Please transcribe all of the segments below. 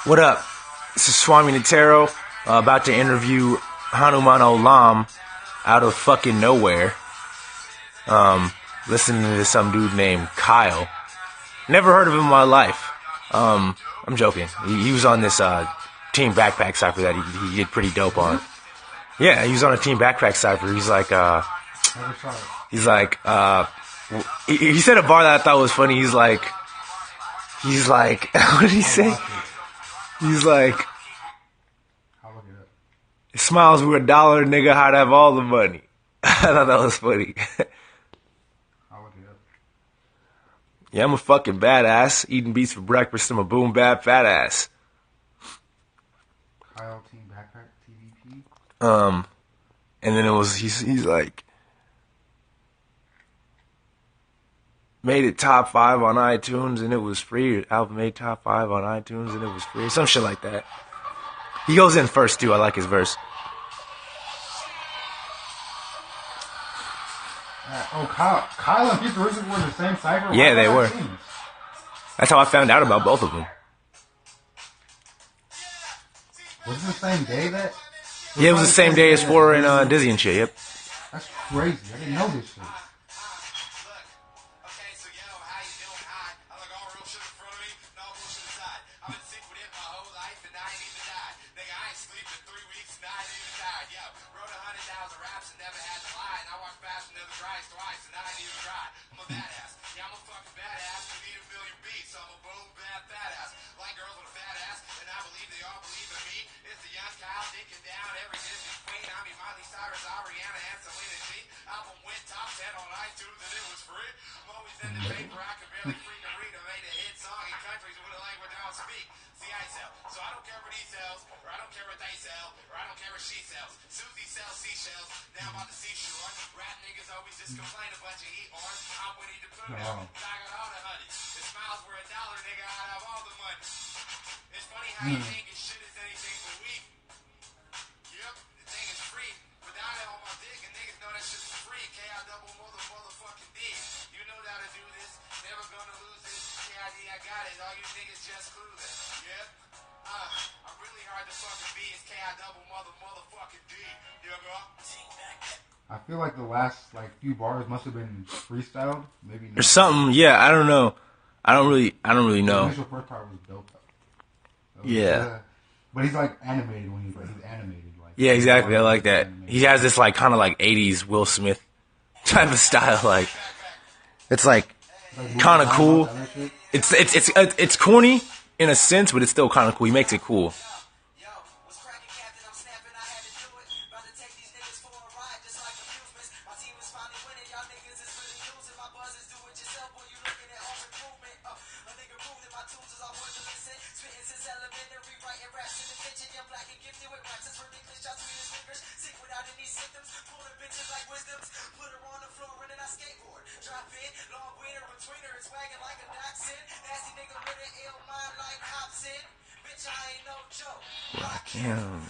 What up? This is Swami Netero, about to interview Hanuman out of fucking nowhere. Listening to some dude named Kyle. Never heard of him in my life. I'm joking. He was on this Team Backpack Cypher that he did pretty dope on. Yeah, he was on a Team Backpack Cypher. He said a bar that I thought was funny. He's like, what did he say? He's like, smiles were $1, nigga, how'd have all the money. I thought that was funny. Yeah, I'm a fucking badass. Eating beats for breakfast. I'm a boom bap fat ass. Kyle Team Backpack TVP. And then he's like, made it top 5 on iTunes and it was free. Album made top 5 on iTunes and it was free. Some shit like that. He goes in first too. I like his verse. Kyle and Futuristic were in the same cypher? Yeah, they were. That's how I found out about both of them. Was it the same day that? Yeah, it was the same day as 4 and Dizzy and shit, yep. That's crazy. I didn't know this shit. I feel like the last few bars must have been freestyled. Maybe or something. Yeah, I don't know. I don't really know. The initial first part was dope. Yeah. But he's animated when he's animated. Yeah, exactly. I like that. He has this kind of 80s Will Smith type of style. It's kind of cool. It's corny in a sense, but it's still kind of cool. He makes it cool. Damn.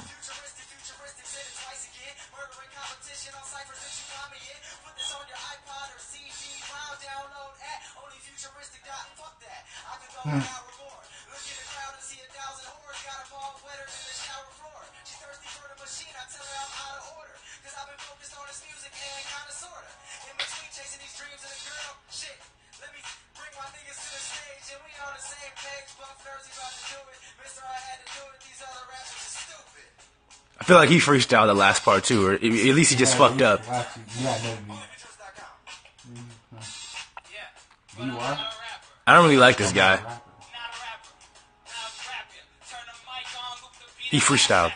I feel like he freestyled the last part too, or at least he just fucked up. I don't really like this guy. He freestyled.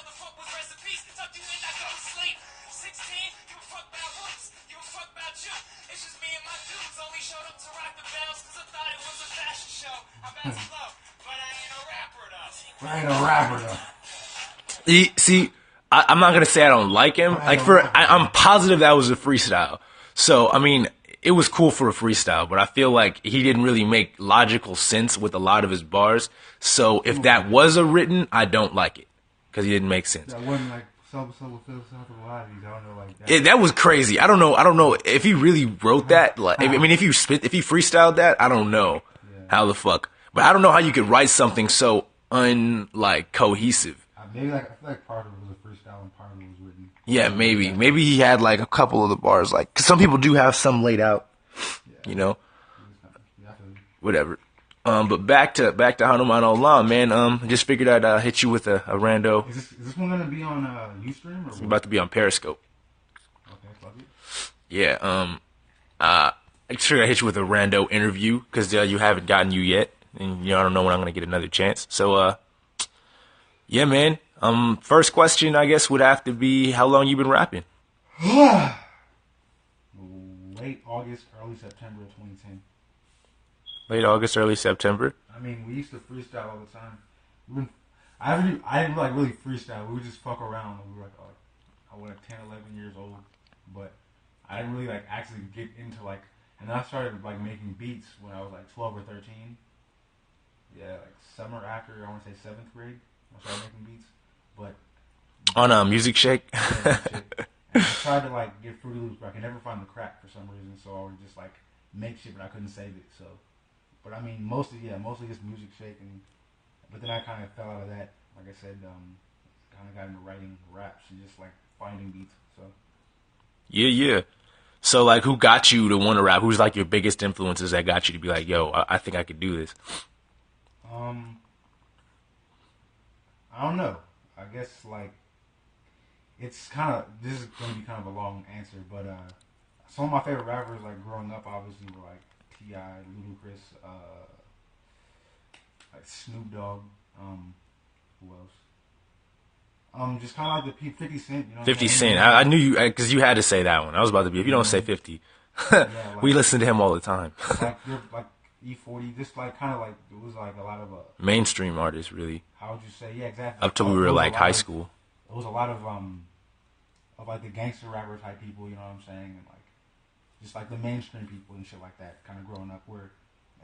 the fuck with recipes. Tucked you in, I go to sleep. 16, give a fuck about hoops. Give a fuck about you. It's just me and my dudes. Only showed up to rock the bells because I thought it was a fashion show. I'm about to flow, but I ain't no rapper though. I ain't no rapper though. See, I'm not gonna say I don't like him. I'm positive that was a freestyle. So I mean, it was cool for a freestyle, but I feel like he didn't really make logical sense with a lot of his bars. So if that was a written, I don't like it because he didn't make sense. That wasn't like philosophical oddities. I don't know like that. That was crazy. I don't know if he really wrote that. Like, I mean, if he freestyled that, I don't know how the fuck. But I don't know how you could write something so cohesive. Maybe I feel like part of it was a freestyle and part of it was written. Yeah, maybe. Maybe he had like a couple of the bars, like, cause some people do have some laid out, you know. Whatever. But back to Hanuman Allah, man. Just figured I'd hit you with a rando. Is this one gonna be on Ustream or? It's about to be on Periscope. Okay, fuck it. Yeah. I figured I'd hit you with a rando interview because you haven't gotten you yet, and I don't know when I'm gonna get another chance. So yeah, man. First question, I guess, would have to be, how long you been rapping? Late August, early September of 2010. Late August, early September. I mean, we used to freestyle all the time. I didn't like really freestyle. We would just fuck around. We were like I was like 10, 11 years old, but I didn't really like actually get into like. And then I started like making beats when I was like 12 or 13. Yeah, like summer after I want to say 7th grade, I started making beats. But on Music Shake. Yeah, and I tried to like get Fruity Loops, but I could never find the crack for some reason. So I would just like make shit, but I couldn't save it. So, but I mean, mostly just Music Shake, but then I kind of fell out of that. Like I said, kind of got into writing raps and just like finding beats. So yeah. So like, who got you to want to rap? Who's like your biggest influences that got you to be like, yo, I think I could do this? I don't know. I guess like it's kind of, this is going to be kind of a long answer, but some of my favorite rappers like growing up obviously were like T.I., Ludacris, like Snoop Dogg, who else? Just kind of like the 50 Cent, you know. 50 Cent. I knew you because you had to say that one. I was about to be. If you don't say 50, we listen to him all the time. like E40, just like kind of like it was like a lot of mainstream artists, really. How would you say? Yeah, exactly. Up till we were like high school. It was a lot of like the gangster rapper type people, you know what I'm saying, and like just like the mainstream people and shit like that. Kind of growing up, where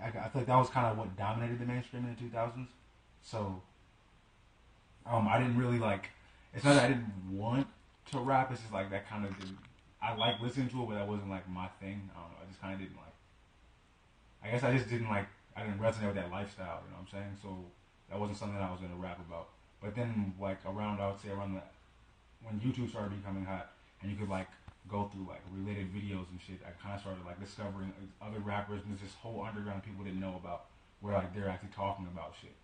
I feel like that was kind of what dominated the mainstream in the 2000s. So I didn't really like. It's not that I didn't want to rap. It's just like that kind of. I like listening to it, but that wasn't like my thing. I don't know. I just kind of didn't like. I guess I just didn't like. I didn't resonate with that lifestyle. You know what I'm saying? So that wasn't something I was gonna rap about. But then like I would say around when YouTube started becoming hot, and you could like go through like related videos and shit, I kind of started like discovering other rappers, and there's this whole underground people didn't know about, where like they're actually talking about shit.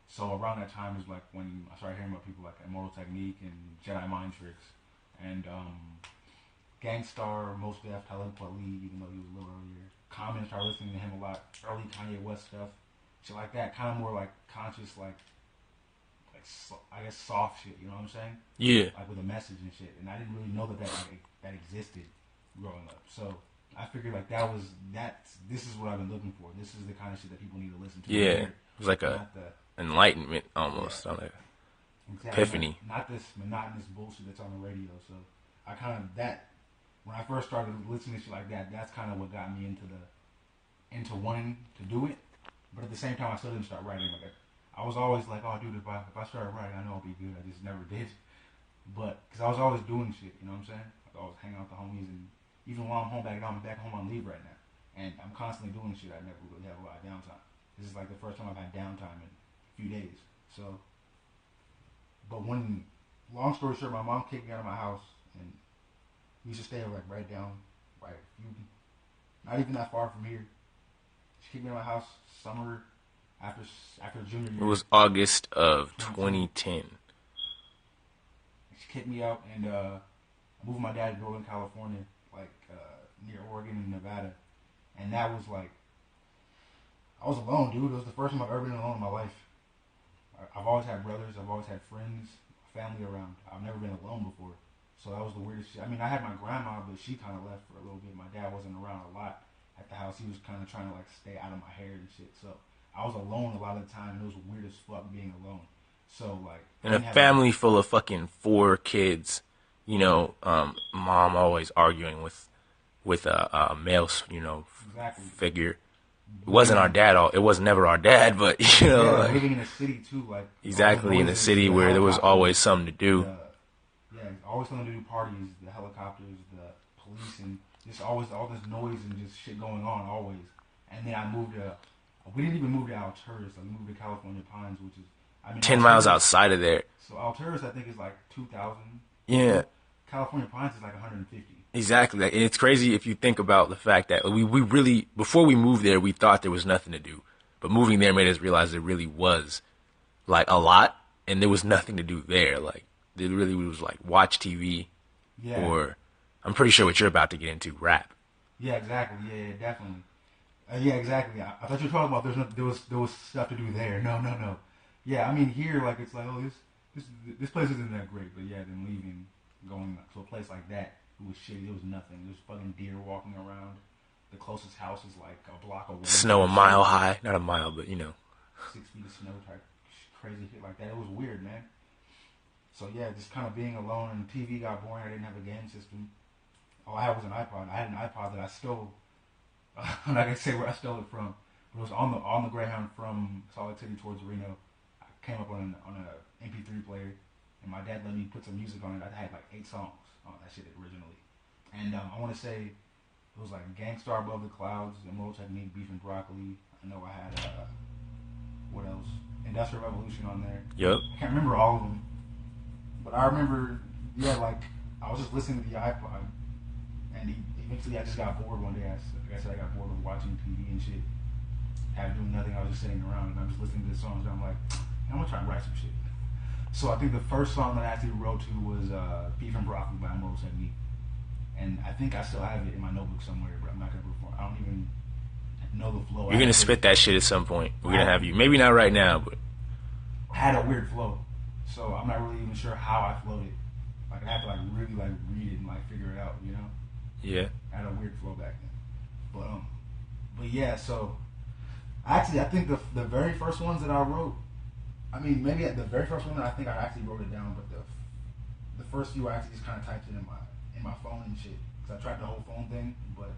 So around that time is like when I started hearing about people like Immortal Technique and Jedi Mind Tricks and Gangstar, Mos Def, Talib Kweli, even though he was a little earlier. Common, started listening to him a lot. Early Kanye West stuff, shit like that. Kind of more like conscious, like I guess soft shit. You know what I'm saying? Yeah. Like with a message and shit. And I didn't really know that existed growing up. So I figured like this is what I've been looking for. This is the kind of shit that people need to listen to. Yeah. It was like enlightenment almost. Yeah. Exactly. Epiphany. Not this monotonous bullshit that's on the radio. So I kind of when I first started listening to shit like that, that's kind of what got me into wanting to do it. But at the same time, I still didn't start writing like that. I was always like, oh, dude, if I started writing, I know I'll be good. I just never did. But because I was always doing shit, you know what I'm saying? Like, I was hanging out with the homies, and even while I'm back home on leave right now, and I'm constantly doing shit. I never really have a lot of downtime. This is like the first time I've had downtime in a few days. So, but long story short, my mom kicked me out of my house, and we used to stay like right not even that far from here. She kicked me out of my house summer after junior year. It was August of 2010. She kicked me out, and I moved with my dad to Northern California, like near Oregon and Nevada, and that was like I was alone, dude. It was the first time I've ever been alone in my life. I've always had brothers. I've always had friends. family around. I've never been alone before. So that was the weirdest shit. I mean, I had my grandma, but she kind of left for a little bit. My dad wasn't around a lot at the house. He was kind of trying to like stay out of my hair and shit. So I was alone a lot of the time. It was weird as fuck being alone. So like, in a family full of fucking 4 kids, you know, mom always arguing with a male, you know, figure. It wasn't our dad. It was never our dad, but you know, like, living in a city too, like exactly in a city where there was always something to do. Always something to do. Parties, the helicopters, the police, and just always all this noise and just shit going on always. And then I moved to. We didn't even move to Alturas. We moved to California Pines, which is 10 miles outside of there. So Alturas, I think, is like 2,000. Yeah. California Pines is like 150. Exactly. And it's crazy if you think about the fact that we really, before we moved there, we thought there was nothing to do. But moving there made us realize there really was, like, a lot, and there was nothing to do there. Like, there really was, like, watch TV, or I'm pretty sure what you're about to get into, rap. Yeah, exactly. Yeah, definitely. Yeah, exactly. I thought you were talking about there was stuff to do there. No. Yeah, I mean, here, like, it's like, oh, this place isn't that great. But, yeah, then leaving, going to a place like that, it was shitty. There was nothing. There's fucking deer walking around. The closest house is like a block away. Snow a mile high. Not a mile, but, you know. 6 feet of snow type crazy shit like that. It was weird, man. So, yeah, just kind of being alone, and the TV got boring. I didn't have a game system. All I had was an iPod. I had an iPod that I stole. I'm not going to say where I stole it from. But it was on the Greyhound from Salt Lake City towards Reno. I came up on a MP3 player, and my dad let me put some music on it. I had like 8 songs on that shit originally. And I want to say it was like Gangstar Above the Clouds, Immoral Technique, Beef and Broccoli. I know I had, what else? Industrial Revolution on there. Yep. I can't remember all of them. But I remember, yeah, like, I was just listening to the iPod, and eventually I just got bored one day. Like I said, I got bored of watching TV and shit. Had doing nothing. I was just sitting around, and I'm just listening to the songs, and I'm like, I'm going to try and write some shit. So I think the first song that I actually wrote to was Beef and Broccoli by Immoral Technique. And I think I still have it in my notebook somewhere, but I'm not going to perform. I don't even know the flow. You're going to spit that shit at some point. We're going to have you. Maybe not right now, but. I had a weird flow. So I'm not really even sure how I flowed it. Like, I have to, like, really, like, read it and, like, figure it out, you know? Yeah. I had a weird flow back then. But yeah, so. Actually, I think the very first ones that I wrote, I mean, maybe the very first one that I think I actually wrote it down, but the first few I actually just kind of typed it in my phone and shit. Because I tried the whole phone thing, but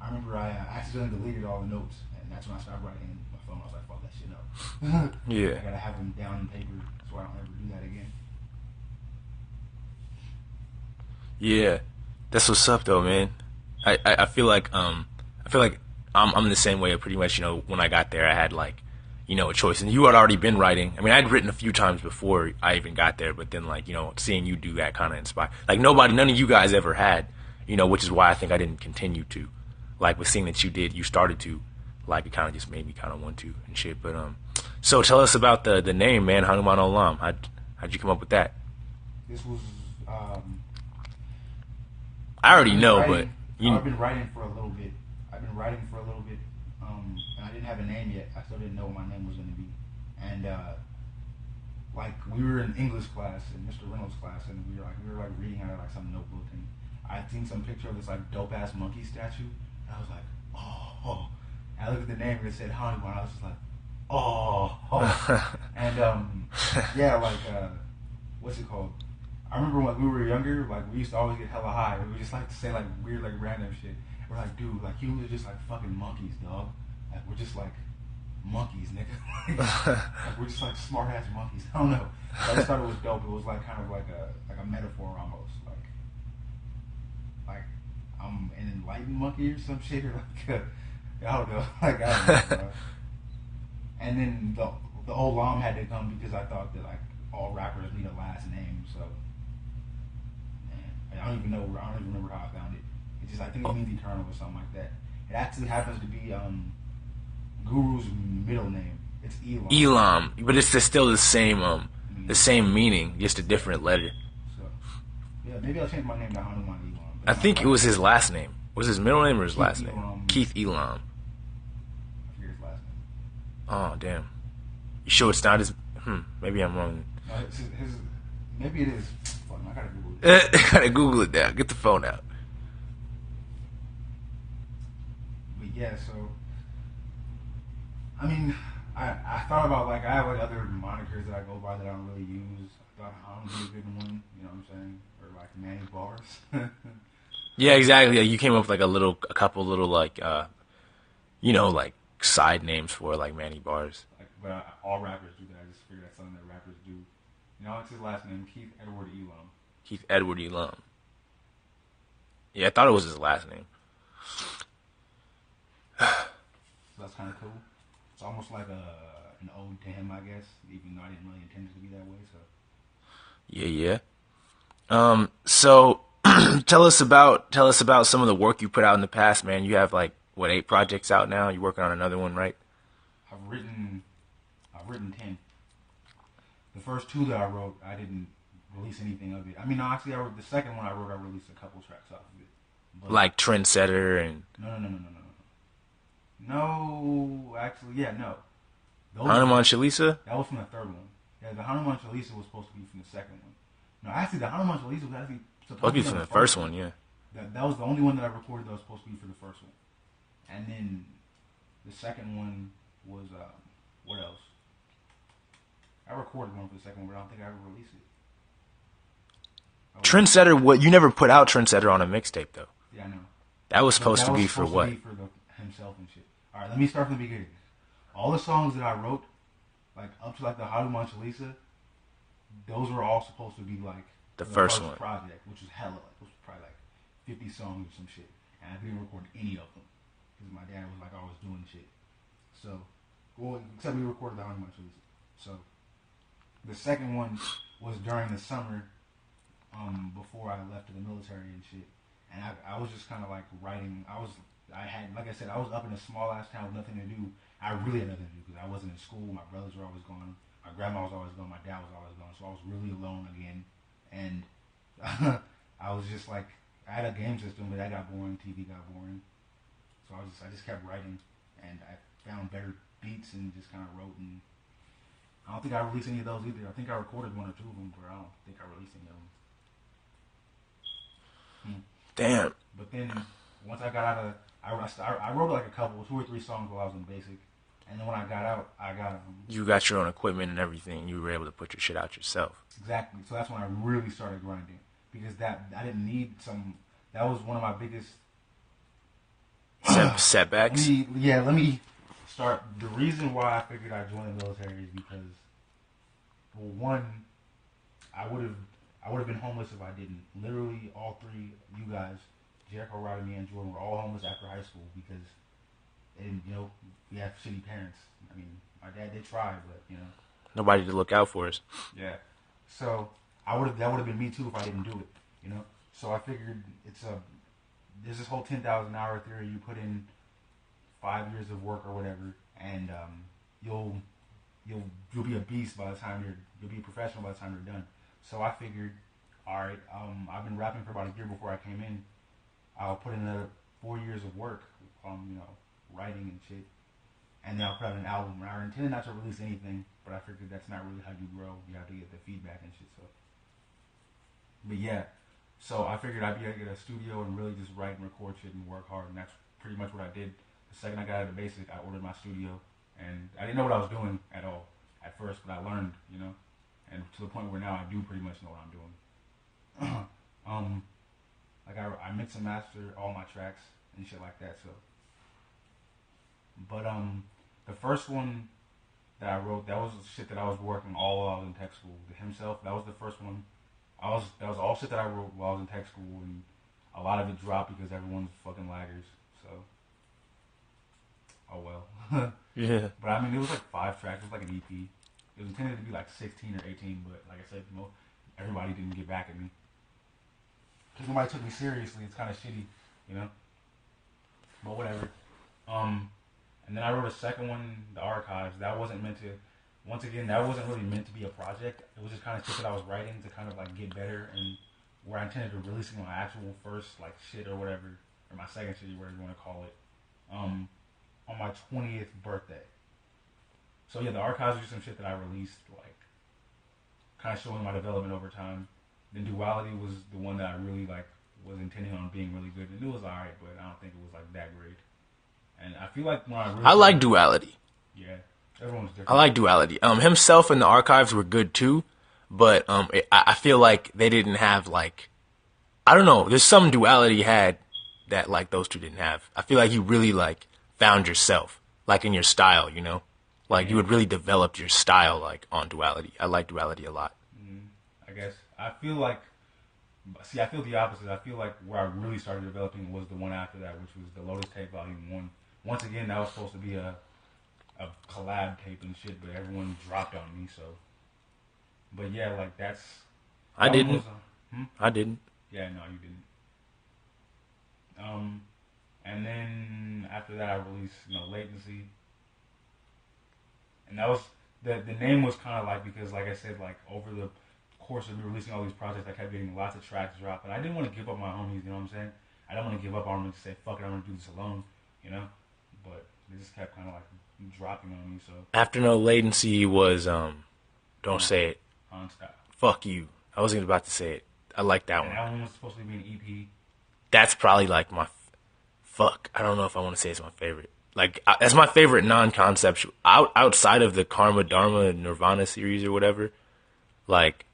I remember I accidentally deleted all the notes, and that's when I started writing in my phone. I was like, fuck that shit up. Yeah. I gotta have them down in paper so I don't ever do that again. Yeah. That's what's up though, man. I feel like I'm the same way. Pretty much, you know, when I got there I had like, you know, a choice. And you had already been writing. I mean, I'd written a few times before I even got there, but then, like, you know, seeing you do that kind of inspired. Like, none of you guys ever had, you know, which is why I think I didn't continue to. Like, with seeing that you started to, like, it kind of just made me kind of want to and shit. But, so tell us about the name, man, Hanuman Olam. How'd you come up with that? This was, I already know, but. I've been writing for a little bit. And I didn't have a name yet. I still didn't know what my name was going to be. And like, we were in English class, in Mr. Reynolds' class, and we were reading out of like some notebook, and I had seen some picture of this like dope ass monkey statue, and I was like, oh. And I looked at the name and it said Hanuman, and I was just like, oh. And yeah, like what's it called? I remember when we were younger, like, we used to always get hella high, and we just like to say like weird, like random shit. We're like, dude, like, humans are just like fucking monkeys, dog. Like, we're just like monkeys, nigga. Like, we're just like smart ass monkeys. I don't know. I just thought it was dope. It was like kind of like a metaphor almost. Like I'm an enlightened monkey or some shit, or like I don't know. Like, I don't know, bro. And then the old Lam had to come because I thought that like all rappers need a last name. So man, I don't even remember how I found it. It just, I think it means eternal or something like that. It actually happens to be Guru's middle name. It's Elam. Elam, but it's still the same meaning, just a different letter. So, yeah, maybe I'll change my name to Hanuman Elam. I think it was his last name. Was his middle name or his last name? Elam. Keith Elam. I forget his last name. Oh, damn. You sure it's not his... Maybe I'm wrong. No, Maybe it is. Fuck, I gotta Google it. Gotta Google it now. Get the phone out. But yeah, so I mean, I thought about like I have like other monikers that I go by that I don't really use. I thought Hound would be a good one. You know what I'm saying? Or like Manny Bars. Yeah, exactly. Yeah, you came up with like a couple little like, like side names for like Manny Bars. Like, but all rappers do that. I just figured that's something that rappers do. You know, what's his last name? Keith Edward Elam. Keith Edward Elam. Yeah, I thought it was his last name. So that's kind of cool. It's almost like an ode to him, I guess. Even though I didn't really intend it to be that way. So. Yeah. So tell us about some of the work you put out in the past, man. You have like what 8 projects out now? You're working on another one, right? I've written 10. The first 2 that I wrote, I didn't release anything of it. I mean, no, actually, the second one I wrote, I released a couple tracks off of it. But Like Trendsetter and No, actually, yeah, no. Hanuman Shalisa? That was from the third one. Yeah, the Hanuman Shalisa was supposed to be from the second one. No, actually, the Hanuman Shalisa was actually supposed to be from the first one, yeah. That was the only one that I recorded that was supposed to be for the first one. And then the second one was, what else? I recorded one for the second one, but I don't think I ever released it. Trendsetter, what? You never put out Trendsetter on a mixtape, though. Yeah, I know. That was supposed to be for what? Be for himself and shit. All right, let me start from the beginning. All the songs that I wrote, like up to like the Hanuman Shalisa, those were all supposed to be like the first one project, which was hella. Like, it was probably like 50 songs or some shit, and I didn't record any of them because my dad was like always doing shit. So, well, except we recorded the Hanuman Shalisa. So, the second one was during the summer, before I left to the military and shit. And I was just kind of like writing. Like I said, I was up in a small ass town with nothing to do. I really had nothing to do because I wasn't in school. My brothers were always gone. My grandma was always gone. My dad was always gone. So I was really alone again. And I was just like, I had a game system, but that got boring. TV got boring. So I just kept writing, and I found better beats and just kind of wrote. And I don't think I released any of those either. I think I recorded 1 or 2 of them, but I don't think I released any of them. Damn. But then once I got out of, I wrote like a couple, 2 or 3 songs while I was in basic, and then when I got out, I got you got your own equipment and everything. You were able to put your shit out yourself. Exactly. So that's when I really started grinding because I didn't need some. That was one of my biggest setbacks. Let me start. The reason why I figured I'd join the military is because, well, one, I would have been homeless if I didn't. Literally, all 3 you guys, Jericho, Rodney, me, and Jordan, were all homeless after high school because they didn't, we have shitty parents. I mean, my dad did try, but nobody to look out for us. Yeah. So that would have been me too if I didn't do it. So I figured there's this whole 10,000 hour theory. You put in 5 years of work or whatever, and you'll be a beast by the time you'll be a professional by the time you're done. So I figured, all right, I've been rapping for about a year before I came in. I'll put in another 4 years of work, writing and shit, and then I'll put out an album. And I intended not to release anything, but I figured that's not really how you grow. You have to get the feedback and shit. So, but yeah, so I figured I'd be able to get a studio and really just write and record shit and work hard, and that's pretty much what I did. The second I got out of the basic, I ordered my studio, and I didn't know what I was doing at all at first, but I learned, and to the point where now I do pretty much know what I'm doing. Like I mix and master all my tracks and shit like that. So, but the first one that I wrote, that was shit that I was working all while I was in tech school. The Himself, that was the first one. That was all shit that I wrote while I was in tech school, and a lot of it dropped because everyone's fucking laggers. So, oh well. Yeah. But I mean, it was like 5 tracks. It was like an EP. It was intended to be like 16 or 18, but like I said, everybody didn't get back at me. Because nobody took me seriously. It's kind of shitty, But whatever. And then I wrote a second one, The Archives. That wasn't meant to, once again, that wasn't really meant to be a project. It was just kind of shit that I was writing to kind of like get better, and where I intended to releasing my actual first like shit or whatever, or my second shit, whatever you want to call it, on my 20th birthday. So yeah, The Archives was some shit that I released like kind of showing my development over time. Then Duality was the one that I really like was intending on being really good, and it was alright, but I don't think it was like that great. And I feel like when I really I like Duality. yeah, everyone's different. I like Duality. Himself and the Archives were good too, but I feel like they didn't have like, I don't know. There's some Duality had that like those two didn't have. I feel like you really like found yourself like in your style, you know, like you had really developed your style like on Duality. I like Duality a lot. I guess I feel like. See, I feel the opposite. I feel like where I really started developing was the one after that, which was the Lotus Tape Volume 1. Once again, that was supposed to be a collab tape and shit, but everyone dropped on me, so. But yeah, like that's. I that one didn't. was, I didn't. Yeah, no, you didn't. And then after that, I released, Latency. And that was, the name was kind of like, because like I said, like over the course of me releasing all these projects, I kept getting lots of tracks dropped, and I didn't want to give up my homies, you know what I'm saying? I don't want to give up on them and say, fuck it, I'm going to do this alone, you know? But they just kept kind of like dropping on me, so. After No Latency was, don't say it. On style. Fuck you. I wasn't about to say it. I like that And one. that one was supposed to be an EP. That's probably like my, fuck, I don't know if I want to say it's my favorite. Like, that's my favorite non-conceptual, outside of the Karma, Dharma, Nirvana series or whatever, like,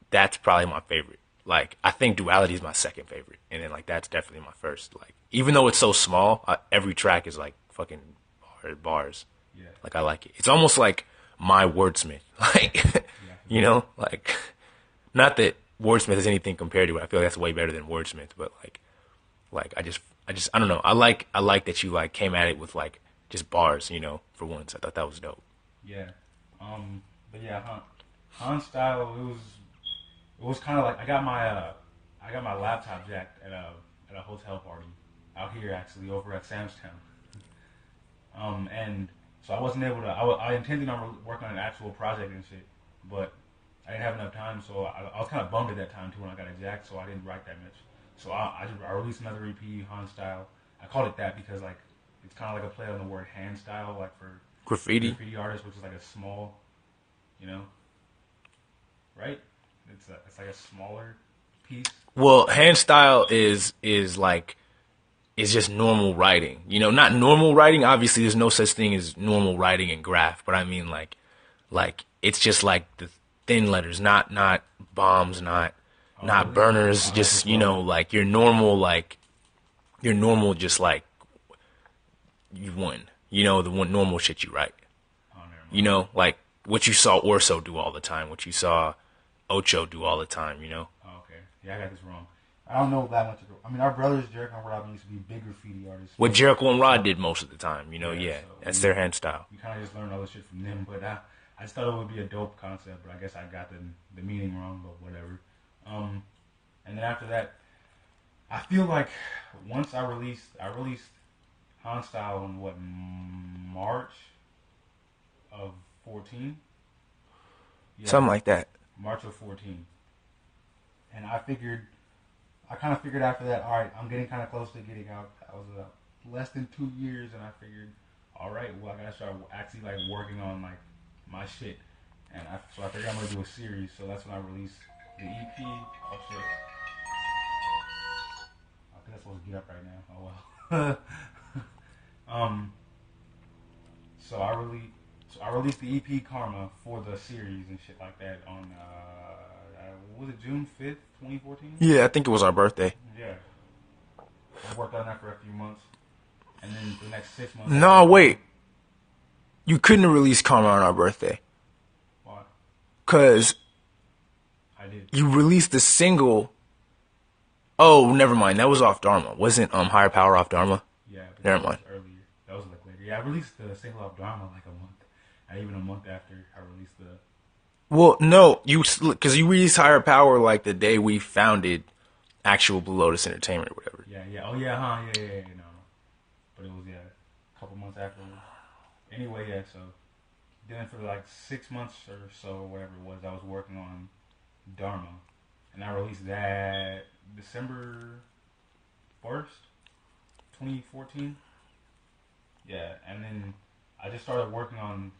that's probably my favorite. Like, I think Duality is my second favorite. And then, like, that's definitely my first. Like, even though it's so small, every track is, like, fucking bars. Yeah. Like, I like it. It's almost like my wordsmith. Like, you know? Like, not that wordsmith is anything compared to it. I feel like that's way better than wordsmith. But, like I just, I don't know. I like that you, like, came at it with, like, just bars, you know, for once. I thought that was dope. Yeah. But yeah, Han style, it was kind of like I got my laptop jacked at a hotel party out here actually over at Sam's Town. And so I wasn't able to. I intended on working on an actual project and shit, but I didn't have enough time. So I was kind of bummed at that time too when I got it jacked. So I didn't write that much. So I released another EP, Han style. I called it that because like it's kind of like a play on the word hand style, like for Graffiti artist, which is like a small, right? It's like a smaller piece. Well, hand style is just normal writing. You know, not normal writing. Obviously, there's no such thing as normal writing in graph. But I mean, like it's just like the thin letters, not bombs, not Really? burners. Just like your normal, just like you won. You know, the one normal shit you write. Oh, never mind. You know, like what you saw Orso do all the time, what you saw Ocho do all the time. You know. Oh, okay. Yeah, I got this wrong. I don't know that much. I mean, our brothers, Jericho and Rob, used to be big graffiti artists. What Jericho and Rod did most of the time, yeah, so that's their hand style. We kind of just learned all this shit from them, but I just thought it would be a dope concept, but I guess I got the meaning wrong, but whatever. And then after that, I feel like once I released Han Style in March of 14? Yeah, Something like that. March of 14. And I kind of figured after that, all right, I'm getting kind of close to getting out. I was less than 2 years, and I figured, all right, well, I gotta start actually like working on like my shit. And so I figured I'm gonna do a series. So that's when I released the EP. Oh shit! I think I'm supposed to get up right now. Oh well. So I released the EP Karma for the series and shit like that on was it June 5th, 2014? Yeah, I think it was our birthday. Yeah. I worked on that for a few months. And then the next 6 months... No, wait. You couldn't release Karma on our birthday. Why? Because I did. you released the single... Oh, never mind. That was off Dharma. Wasn't Higher Power off Dharma? Yeah. But Never that mind. was earlier. That was like later. Yeah, I released the single off Dharma like a month. And even a month after I released the... Well, no. Because you released Higher Power like the day we founded actual Blue Lotus Entertainment or whatever. Yeah, yeah. Oh, yeah, huh? Yeah. No. But it was, a couple months after. Anyway, yeah, so then for like 6 months or so, or whatever it was, I was working on Dharma. And I released that December 1st, 2014. Yeah, and then I just started working on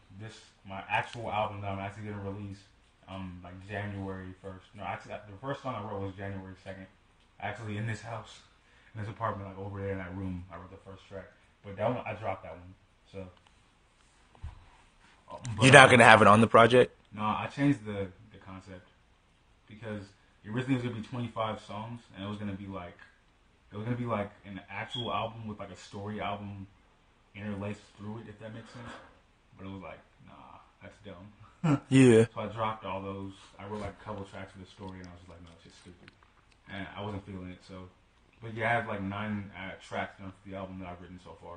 my actual album that I'm actually going to release like January 1st. No, actually, the first song I wrote was January 2nd. Actually, in this house, in this apartment, like over there in that room, I wrote the first track. But that one, I dropped that one. So. You're not gonna have it on the project? No, I changed the concept because originally it was gonna be 25 songs, and it was gonna be like an actual album with like a story album interlaced through it, if that makes sense. But it was like, nah, that's dumb. Yeah. So I dropped all those. I wrote like a couple tracks for the story, and I was just like, no, it's just stupid, and I wasn't feeling it. So, but yeah, I have like 9 tracks done for the album that I've written so far.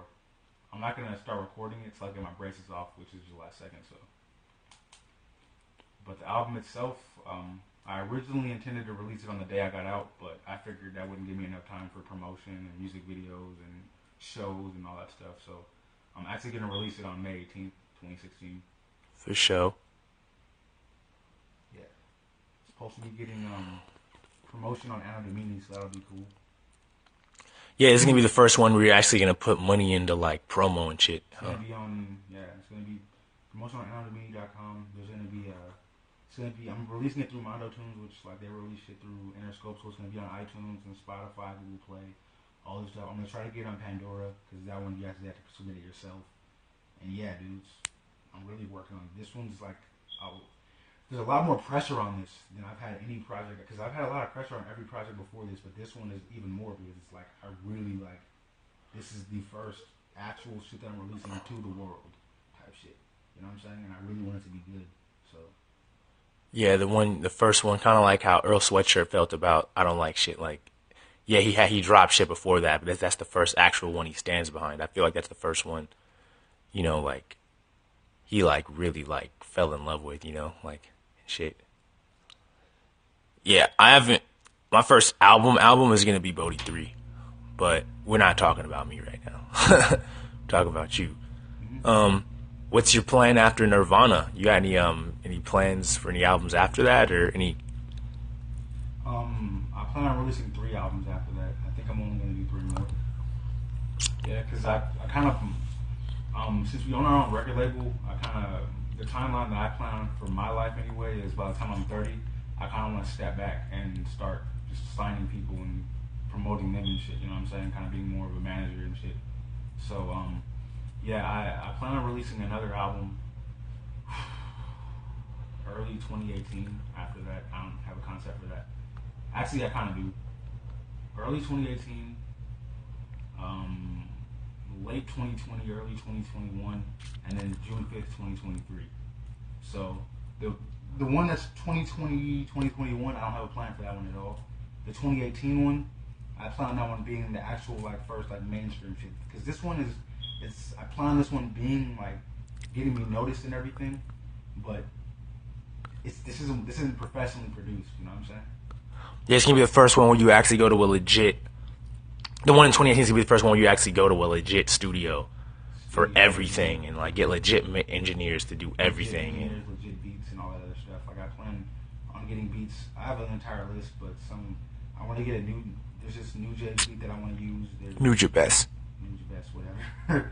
I'm not gonna start recording it till I get my braces off, which is July 2nd. So, but the album itself, I originally intended to release it on the day I got out, but I figured that wouldn't give me enough time for promotion and music videos and shows and all that stuff. So, I'm actually gonna release it on May 18th, 2016. For sure. Yeah, supposed to be getting promotion on Anno Domini, so that'll be cool. Yeah, it's gonna be the first one where you're actually gonna put money into like promo and shit. It's gonna be on, it's gonna be promotion on AnnoDomini.com. There's gonna be I'm releasing it through Mondo Tunes, which like they release it through Interscope, so it's gonna be on iTunes and Spotify, Google Play, all this stuff. I'm gonna try to get it on Pandora because that one you actually have to submit it yourself. And yeah, dudes, I'm really working on it. This one's like, there's a lot more pressure on this than I've had any project, because I've had a lot of pressure on every project before this, but this one is even more because it's like I really like, this is the first actual shit that I'm releasing to the world type shit. You know what I'm saying? And I really want it to be good. So Yeah, the first one, kind of like how Earl Sweatshirt felt about I Don't Like Shit. Like, yeah, he dropped shit before that, but that's the first actual one he stands behind. I feel like that's the first one, you know, like he like really like fell in love with, you know, like shit. Yeah, I haven't. My first album is gonna be Bodhi 3, but we're not talking about me right now. We're talking about you. What's your plan after Nirvana? You got any plans for any albums after that, or any? I plan on releasing 3 albums after that. I think I'm only gonna do 3 more. Yeah, because I kind of since we own our own record label, the timeline that I plan for my life anyway is by the time I'm 30, I kind of want to step back and start just signing people and promoting them and shit. You know what I'm saying? Kind of being more of a manager and shit. So yeah, I plan on releasing another album early 2018. After that, I don't have a concept for that. Actually, I kind of do. Early 2018, late 2020, early 2021, and then June 5th, 2023. So the one that's 2020, 2021, I don't have a plan for that one at all. The 2018 one, I plan on that one being the actual like first like mainstream shit. Because this one I plan on this one being like getting me noticed and everything, but this isn't professionally produced. You know what I'm saying? Yeah, it's gonna be the first one where you actually go to a legit. The one in 2018 is gonna be the first one where you actually go to a legit studio for everything and like get legit engineers to do everything. Legit beats and all that other stuff. Like I plan on getting beats. I have an entire list, but I want to get there's this new J beat that I want to use. Nugent Best, whatever.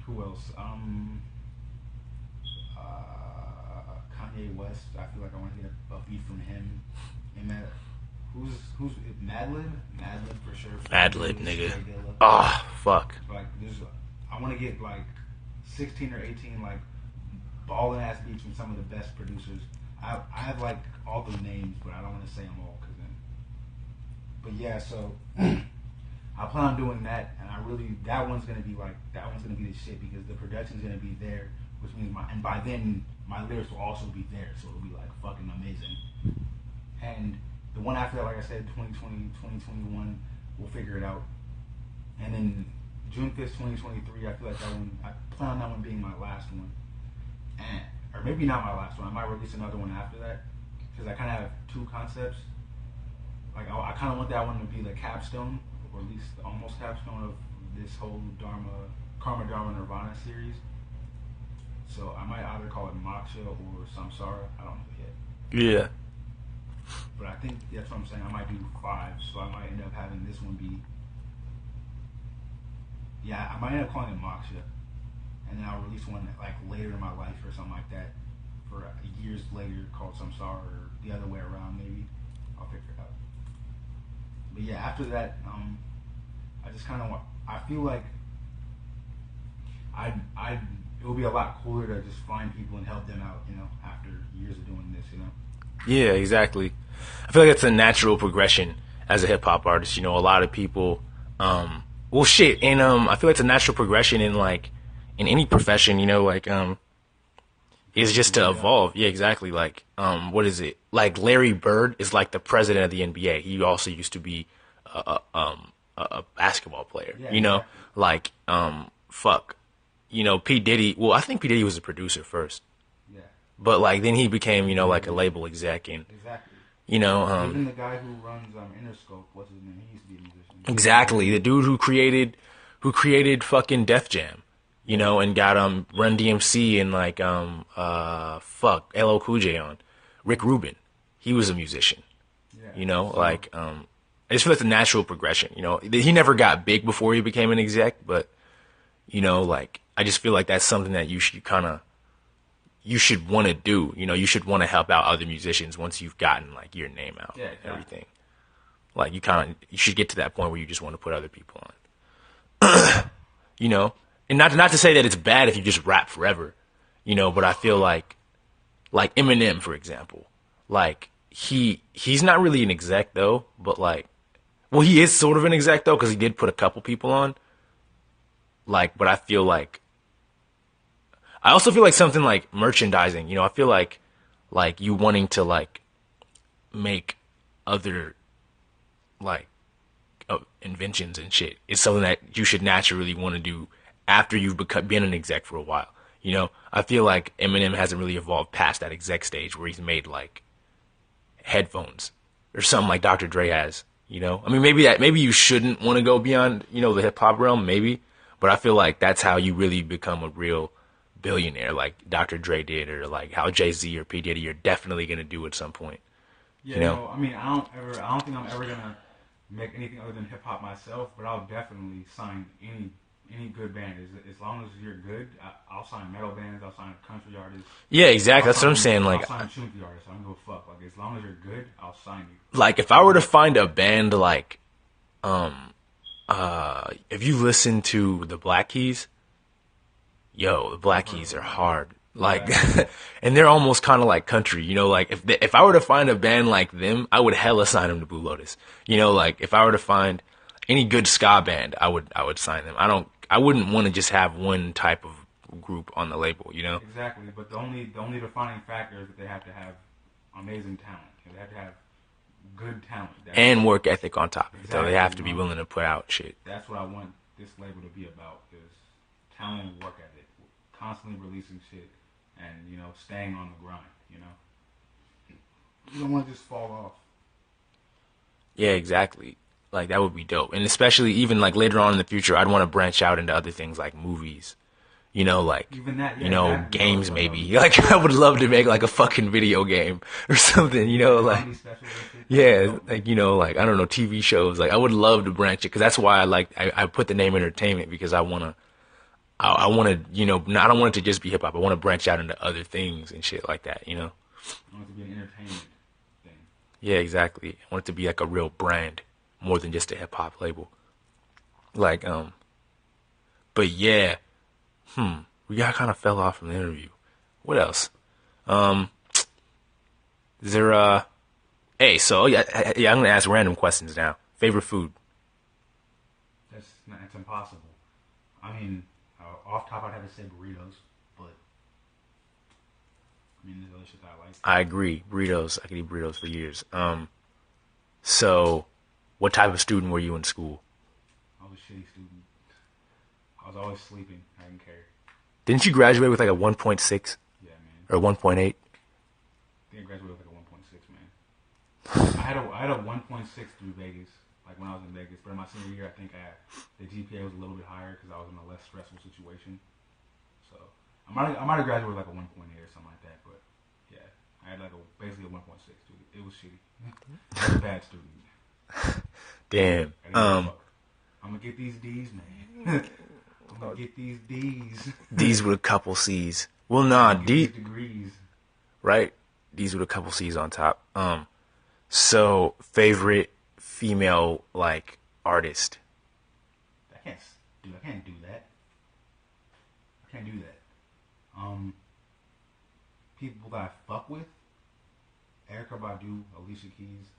Who else? Kanye West. I feel like I want to get a beat from him. And who's Madlib? Madlib for sure. Madlib, nigga. Oh, fuck. Like I want to get like 16 or 18 like ballin' ass beats from some of the best producers. I have like all the names, but I don't want to say them all because then. But yeah, so I plan on doing that, and that one's gonna be the shit because the production's gonna be there, which means by then my lyrics will also be there, so it'll be like fucking amazing. And the one after that, like I said, 2020, 2021, we'll figure it out. And then June 5th, 2023, I feel like that one, I plan on that one being my last one. Or maybe not my last one. I might release another one after that. Because I kind of have 2 concepts. Like, I kind of want that one to be the capstone, or at least almost capstone of this whole Karma Dharma Nirvana series. So I might either call it Moksha or Samsara. I don't know yet. Yeah. But I think that's what I'm saying. I might do 5, so I might end up having this one be. Yeah, I might end up calling it Moksha, and then I'll release one like later in my life or something like that for years later called Samsara, or the other way around, maybe. I'll figure it out. But yeah, after that, I just kind of want. I feel like it would be a lot cooler to just find people and help them out, after years of doing this, Yeah, exactly. I feel like it's a natural progression as a hip hop artist. A lot of people, well, shit, and I feel like it's a natural progression in any profession. Is just to evolve. Yeah, exactly. Like, what is it? Like Larry Bird is like the president of the NBA. He also used to be a basketball player. Yeah, Like, fuck. P Diddy. Well, I think P Diddy was a producer first. Yeah. But like then he became, like a label exec and. Exactly. Even the guy who runs Interscope, what's his name? He used to be a musician. Exactly, the dude who created fucking Def Jam, and got Run DMC and LL Cool J on. Rick Rubin, he was a musician. Yeah. I just feel like the natural progression. He never got big before he became an exec, but I just feel like that's something that you should want to do. You should want to help out other musicians once you've gotten your name out and everything. Like you should get to that point where you just want to put other people on. And not to say that it's bad if you just rap forever, but I feel like Eminem, for example, he's not really an exec though, but he is sort of an exec though, because he did put a couple people on. But I feel I also feel like something like merchandising, I feel like you wanting to make other inventions and shit is something that you should naturally want to do after you've been an exec for a while. I feel like Eminem hasn't really evolved past that exec stage where he's made headphones or something like Dr. Dre has. I mean, maybe you shouldn't want to go beyond the hip hop realm, maybe, but I feel like that's how you really become a real billionaire, like Dr. Dre did, or how Jay-Z or P Diddy are definitely gonna do at some point. Yeah, I mean, I don't think I'm ever gonna make anything other than hip hop myself, but I'll definitely sign any good band. As long as you're good, I'll sign metal bands. I'll sign country artists. Yeah, exactly. That's what I'm saying. I'll sign chunky artists. I don't give a fuck. As long as you're good, I'll sign you. If I were to find a band if you listen to the Black Keys, the Black Keys are hard. And they're almost kind of like country, if I were to find a band like them, I would hella sign them to Blue Lotus. If I were to find any good ska band, I would sign them. I wouldn't want to just have one type of group on the label, Exactly, but the only defining factor is that they have to have amazing talent. They have to have good talent. And work ethic on top of it. So they have to be willing to put out shit. That's what I want this label to be about, is talent and work ethic. Constantly releasing shit and, staying on the grind, You don't want to just fall off. Yeah, exactly. That would be dope. And especially even later on in the future, I'd want to branch out into other things like movies. Even that, games maybe. I would love to make a fucking video game or something, I don't know, TV shows. I would love to branch it, because that's why I put the name entertainment, because I want to, I don't want it to just be hip hop. I want to branch out into other things and shit like that, I want it to be an entertainment thing. Yeah, exactly. I want it to be a real brand more than just a hip hop label. But yeah, we got kind of fell off from the interview. What else? Is there hey, so yeah, I'm gonna ask random questions now. Favorite food? That's impossible. I mean, off top, I'd have to say burritos, but there's other shit that I like. I agree. Burritos. I could eat burritos for years. So, what type of student were you in school? I was a shitty student. I was always sleeping. I didn't care. Didn't you graduate with a 1.6? Yeah, man. Or 1.8? I think I graduated with a 1.6, man. I had a 1.6 through Vegas, when I was in Vegas. But in my senior year, I think the GPA was a little bit higher because I was in a less stressful situation. So I might have graduated with a 1.8 or something like that. But yeah, I had basically a 1.6. It was shitty. I was a bad student. Damn. I'm gonna get these D's, man. I'm gonna get these D's. D's with a couple C's. Well, nah, degrees. right? These were the couple C's on top. So favorite female like artist. I can't do that. I can't do that. People that I fuck with, Erykah Badu, Alicia Keys.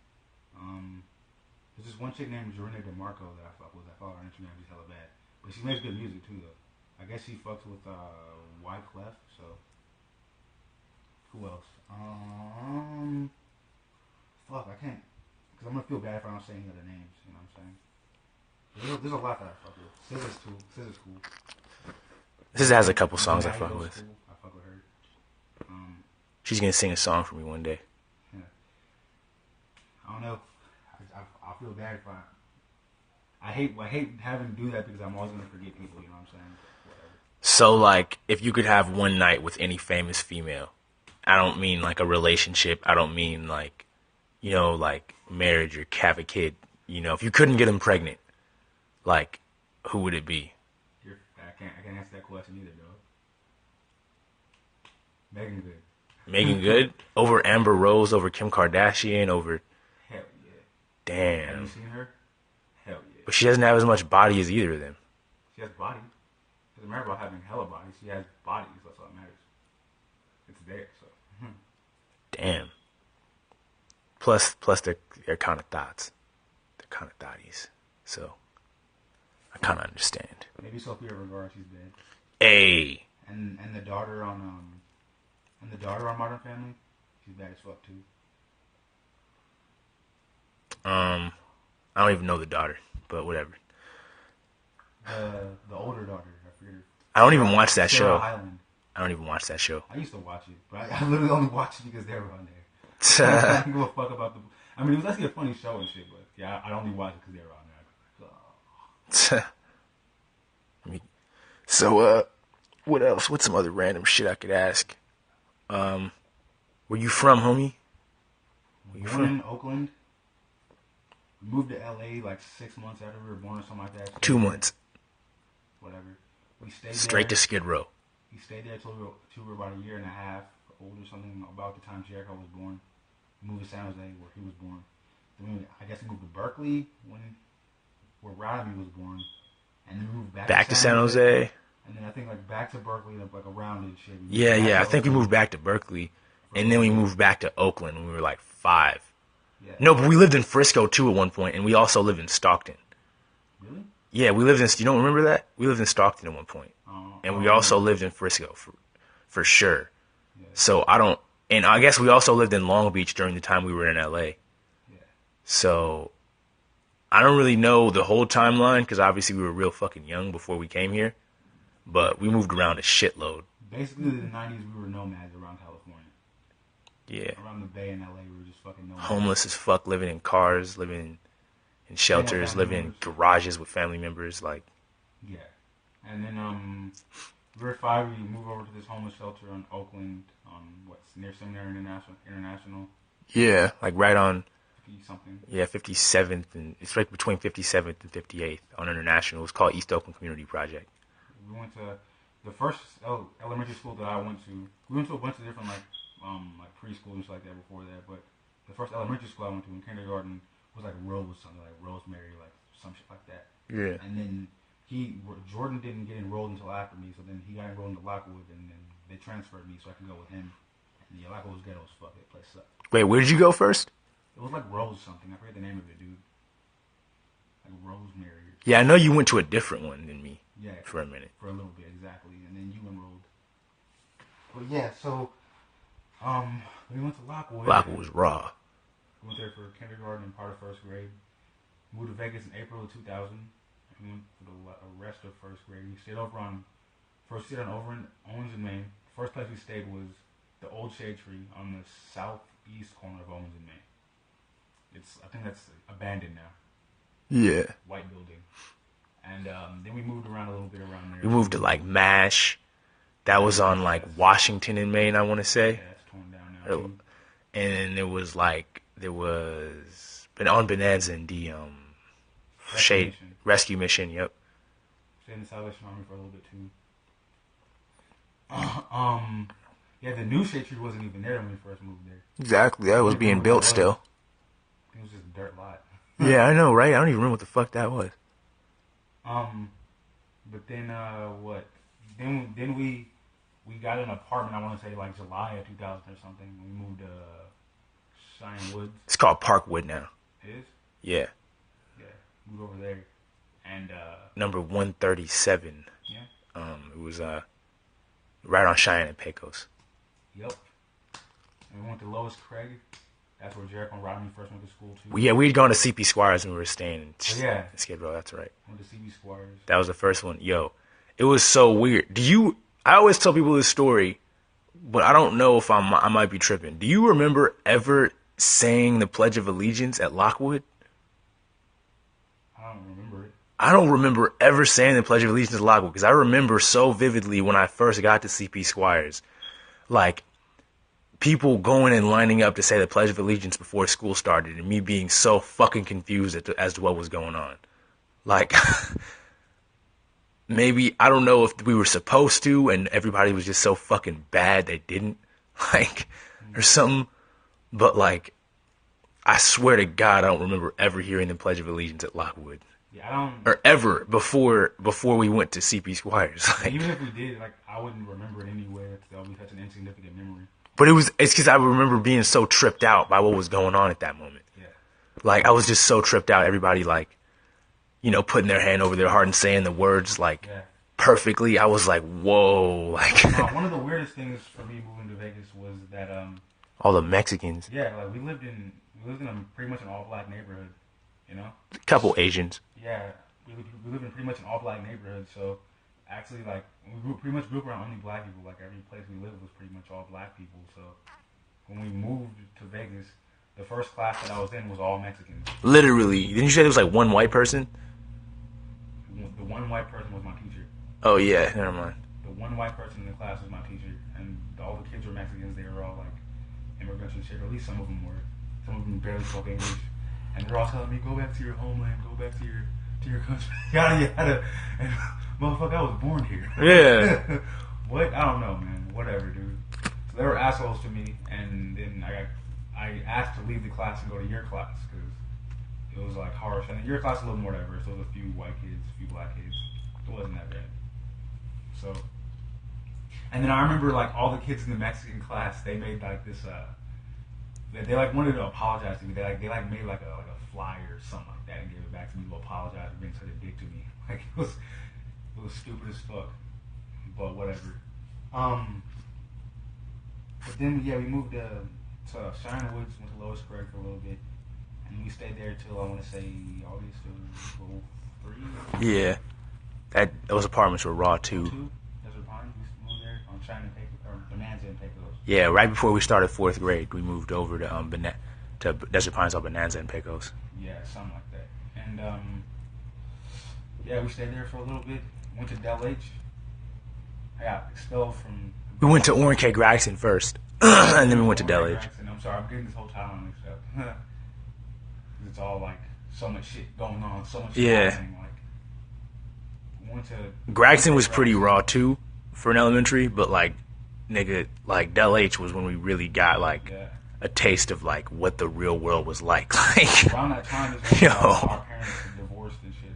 There's this one chick named Jorina DeMarco that I fuck with. I follow her on Instagram. She's hella bad, but she makes good music too, though. I guess she fucks with Wyclef. So who else? Fuck, I can't, because I'm gonna feel bad if I don't say any other names. You know what I'm saying? There's a lot that I fuck with. SZA's too. SZA's cool. SZA has a couple songs I fuck with. Cool. I fuck with her. She's gonna sing a song for me one day. Yeah. I don't know. I feel bad if I hate having to do that because I'm always gonna forget people. You know what I'm saying? Whatever. So like, if you could have one night with any famous female, I don't mean like a relationship. I don't mean like, like marriage or have a kid. If you couldn't get them pregnant, like, who would it be? I can't answer that question either, though. Megan Good. Megan Good? Over Amber Rose, over Kim Kardashian, over... Hell yeah. Damn. Have you seen her? Hell yeah. But she doesn't have as much body as either of them. She has body. It doesn't matter about having hella body. She has body, so that's all that matters. It's there, so... Damn. Plus they're kind of thoughts. They're kind of thotties. So, I kind of understand. Maybe Sophia Vergara, she's dead. Hey. And the daughter on Modern Family, she's bad as fuck too. I don't even know the daughter, but whatever. The older daughter, I forget her. I don't even watch that Sarah show. Hyland. I don't even watch that show. I used to watch it, but I literally only watched it because they were on there. I don't give a fuck about I mean, it was actually a funny show and shit, but yeah, I only watched it because they were on there. So, what else? What's some other random shit I could ask? Where you from, homie? Born in Oakland. Moved to LA like 6 months after we were born or something like that. 2 months. Whatever. We stayed Straight there. to Skid Row. We stayed there till we were about a year and a half old or something, about the time Jericho was born. We moved to San Jose where he was born. Then I guess we moved to Berkeley where Rodney was born. And then we moved back to San Jose. And then I think like back to Berkeley, like around and shit. Yeah. I think we moved back to Berkeley. And then we moved back to Oakland when we were like 5. Yeah. No, but we lived in Frisco too at one point, and we also lived in Stockton. Really? Yeah, we lived in. You don't remember that? We lived in Stockton at one point, and we also lived in Frisco for sure. Yeah. So I don't, and I guess we also lived in Long Beach during the time we were in LA. Yeah. So I don't really know the whole timeline because obviously we were real fucking young before we came here, but we moved around a shitload. Basically, in the 90s, we were nomads around California. Yeah. Around the Bay in LA, we were just fucking nomads. Homeless as fuck, living in cars, living in shelters, living in garages with family members, like. Yeah. And then we were 5, we moved over to this homeless shelter in Oakland, near Seminary International. Yeah, like right on. 50-something. Yeah, 57th, and it's right between 57th and 58th on International. It's called East Oakland Community Project. We went to the first elementary school that I went to. We went to a bunch of different like preschool and shit like that before that, but the first elementary school I went to in kindergarten was like something like Rosemary, like some shit like that. Yeah. And then Jordan didn't get enrolled until after me, so then he got enrolled into Lockwood, and then they transferred me so I could go with him. And yeah, Lockwood was ghetto as fuck. That place sucked. Wait, where did you go first? It was like Rose something. I forget the name of it, dude. Like Rosemary. Yeah, I know you went to a different one than me. Yeah. For a minute. For a little bit, exactly. And then you enrolled. But yeah, so we went to Lockwood. Lockwood was raw. We went there for kindergarten and part of first grade. Moved to Vegas in April of 2000. We went for the rest of first grade. We stayed over on Owens and Main. First place we stayed was the Old Shade Tree on the southeast corner of Owens and Main. I think that's abandoned now. Yeah. White building. And then we moved around a little bit around there. We moved to like MASH. That was on like Washington and Maine, I want to say. Yeah, it's torn down now too. And there was on Bonanza and the Rescue Mission, yep. Stayed in the Salvation Army for a little bit too. Yeah, the new shade tree wasn't even there when we first moved there. Exactly, that was being built still. It was just a dirt lot. Yeah, I know, right? I don't even remember what the fuck that was. But then what? Then we got an apartment. I want to say like July of 2000 or something. We moved to Cheyenne Woods. It's called Parkwood now. It is? Yeah. Yeah, moved over there, and number 137. Yeah. It was right on Cheyenne and Pecos. Yep. And we went to Lois Craig. That's where Jericho and Rodney first went to school too. Yeah, we'd gone to CP Squires when we were staying in Skid Row. That's right. Went to CP Squires. That was the first one. Yo, it was so weird. I always tell people this story, but I don't know if I might be tripping. Do you remember ever saying the Pledge of Allegiance at Lockwood? I don't remember it. I don't remember ever saying the Pledge of Allegiance at Lockwood because I remember so vividly when I first got to CP Squires, like, people going and lining up to say the Pledge of Allegiance before school started and me being so fucking confused as to what was going on. Like, maybe, I don't know if we were supposed to and everybody was just so fucking bad they didn't, like, or something. But, like, I swear to God, I don't remember ever hearing the Pledge of Allegiance at Lockwood. Yeah, I don't. Or ever before we went to CP Squires. Like, even if we did, like, I wouldn't remember it anyway. That would be such an insignificant memory. But it's because I remember being so tripped out by what was going on at that moment. Yeah. Like, I was just so tripped out. Everybody, like, you know, putting their hand over their heart and saying the words, like, perfectly. I was like, whoa. Like, one of the weirdest things for me moving to Vegas was that, all the Mexicans. Yeah, like, we lived in pretty much an all-black neighborhood, you know? A couple Asians. Yeah. We lived in pretty much an all-black neighborhood, so actually, like, we pretty much grew up around only black people. Like, every place we lived was pretty much all black people. So when we moved to Vegas, the first class that I was in was all Mexicans. Literally. Didn't you say there was, like, one white person? The one white person was my teacher. Oh, yeah. Never mind. The one white person in the class was my teacher. And all the kids were Mexicans. They were all, like, immigrants and shit. Or at least some of them were. Some of them barely spoke English. And they're all telling me, go back to your homeland. Go back to your country. Yada, yada. And, motherfucker, I was born here. Yeah. What? I don't know, man. Whatever, dude. So they were assholes to me, and then I asked to leave the class and go to your class because it was like harsh. And your class was a little more diverse. There was a few white kids, a few black kids. It wasn't that bad. So, and then I remember like all the kids in the Mexican class, they made like this. They like wanted to apologize to me. They made like a flyer or something like that and gave it back to me to apologize for being such a dick to me. Like it was stupid as fuck, but whatever. But then we moved to Cheyenne Woods, went to Lois Craig for a little bit, and we stayed there till I want to say August of 03. Yeah, those apartments were raw too. Desert Pines, we moved there on Cheyenne and Pecos, or Bonanza and Pecos. Yeah, right before we started 4th grade, we moved over to Desert Pines on Bonanza and Pecos. Yeah, something like that. And we stayed there for a little bit. Went to Del H. I got expelled from. We went to Orange K. Gregson first, and then we went to Del H. I'm sorry, I'm getting this whole timeline mixed up. It's all like so much shit going on, so much shit happening. Like, went to. Gregson was pretty raw too for an elementary, but like, nigga, like Del H was when we really got like a taste of like what the real world was like. Like around that time, is when our parents divorced and shit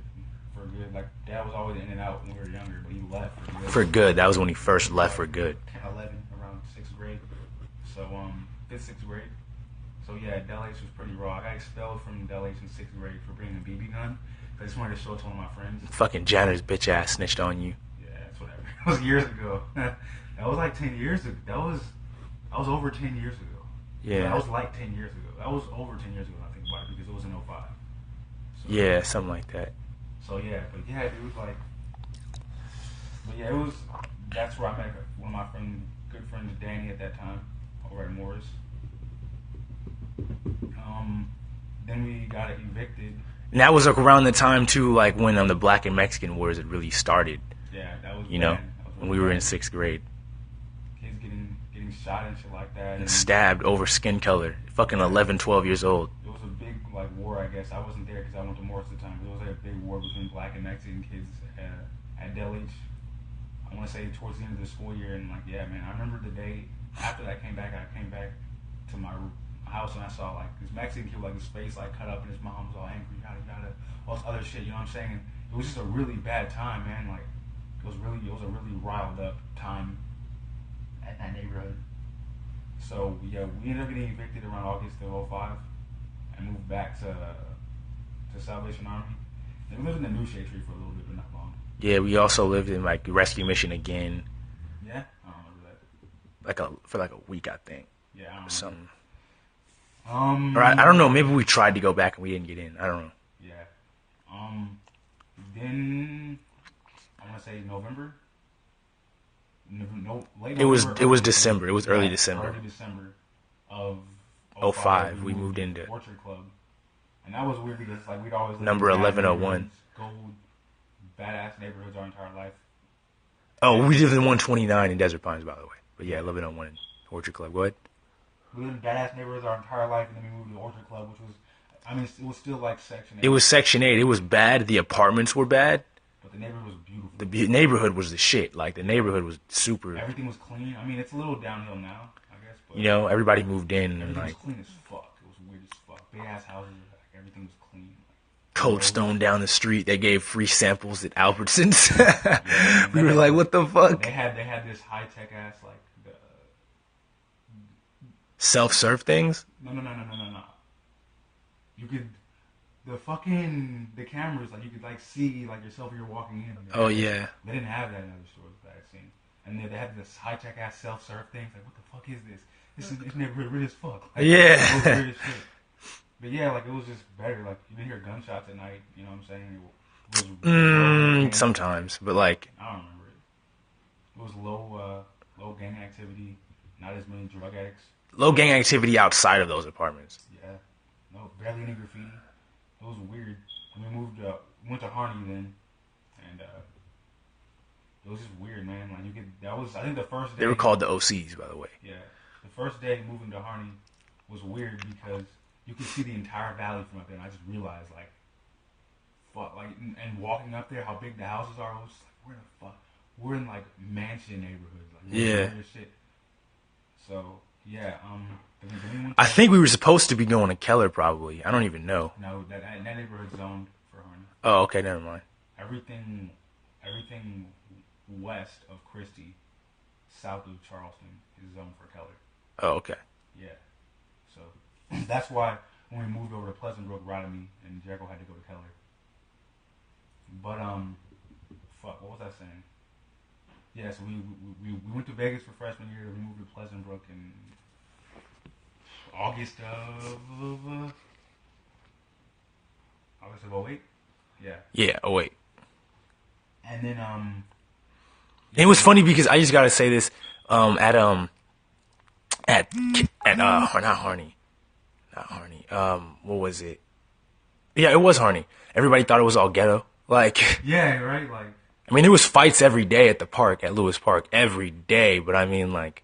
for good. Like Dad was always in and out when we were younger, but he left for good. For good, that was when he first left for good. 10, 11, around 6th grade. So 5th, 6th grade. So yeah, Del H was pretty raw. I got expelled from Del H in 6th grade for bringing a BB gun. I just wanted to show it to one of my friends. Fucking janitor's bitch ass snitched on you. Yeah, that's whatever. That was years ago. That was like 10 years ago. That was over 10 years ago. Yeah. That was like 10 years ago. That was over 10 years ago when I think about it because it was in 05. So, yeah, something like that. So yeah, but yeah, dude, like, but yeah, that's where I met one of my good friends, Danny, at that time, over at Morris. Then we got evicted. And that was like around the time too, like when the Black and Mexican wars had really started. Yeah, that was. You know, when we were in 6th grade. Kids getting shot and shit like that. And stabbed over skin color. Fucking 11, 12 years old. It was a big like war, I guess. I wasn't there because I went to Morris at the time. But it was like a big war between Black and Mexican kids at Del H. I want to say towards the end of the school year, and like, yeah, man, I remember the day after that, I came back to my house and I saw like this Mexican kid with like his face like cut up and his mom was all angry, yada yada, all this other shit. You know what I'm saying? And it was just a really bad time, man. Like it was a really riled up time at that neighborhood. So yeah, we ended up getting evicted around August of '05 and moved back to Salvation Army. And we lived in the New Shade Tree for a little bit, but not long. Yeah, we also lived in like Rescue Mission again. Yeah, I don't remember that. For like a week, I think. Yeah, I don't remember. Something. Um, Or I don't know. Maybe we tried to go back and we didn't get in. I don't know. Yeah. Then I want to say November. No, late November. It was December. It was early December. Early December of '05. We moved into Orchard Club, and that was weird because like we'd always lived number in 1101. Gold, badass neighborhoods our entire life. Oh, we lived in 129 in Desert Pines, by the way. But yeah, 1101 in Orchard Club. Go ahead. We lived in badass neighborhoods our entire life, and then we moved to Orchard Club, which was, I mean, it was still like Section 8. It was Section 8. It was bad. The apartments were bad. But the neighborhood was beautiful. The neighborhood was the shit. Like, the neighborhood was super. Everything was clean. I mean, it's a little downhill now, I guess. But you know, everybody moved in and everything like. was clean as fuck. It was weird as fuck. Big ass houses. Like, everything was clean. Cold Stone down the street. They gave free samples at Albertsons. Yeah, we were like, what the fuck? They had this high tech ass like the self-serve things. No. You could the cameras like you could like see like yourself when you're walking in. Oh yeah. They didn't have that in other stores that I've seen, and they had this high tech ass self-serve things. Like what the fuck is this? This neighborhood weird as fuck. Like, yeah. It was weird as shit. But yeah, like it was just better. Like you didn't hear gunshots at night. You know what I'm saying? It was sometimes, but like I don't remember it. It was low gang activity. Not as many drug addicts. Low gang activity outside of those apartments. Yeah, no, barely any graffiti. It was weird. And went to Harney then, and it was just weird, man. Like I think the first day they were called the OCs, by the way. Yeah, the first day moving to Harney was weird because you could see the entire valley from up there, and I just realized, like, fuck, like, and walking up there, how big the houses are, I was just like, where the fuck? We're in, like, mansion neighborhoods. Like, yeah. Shit. So, yeah, I think we were supposed to be going to Keller, probably. I don't even know. No, that neighborhood's zoned for Harney. Oh, okay, never mind. Everything west of Christie, south of Charleston, is zoned for Keller. Oh, okay. Yeah. So that's why when we moved over to Pleasant Brook, Rodney and Jericho had to go to Keller. But fuck, what was I saying? Yeah, so we went to Vegas for freshman year. We moved to Pleasant Brook in August of 08. Yeah. Yeah. Oh wait. And then it was funny because I just gotta say this at not Harney. What was it? Yeah, it was Harney. Everybody thought it was all ghetto. Like, yeah, right. Like, I mean, there was fights every day at the park, at Lewis Park, every day. But I mean, like,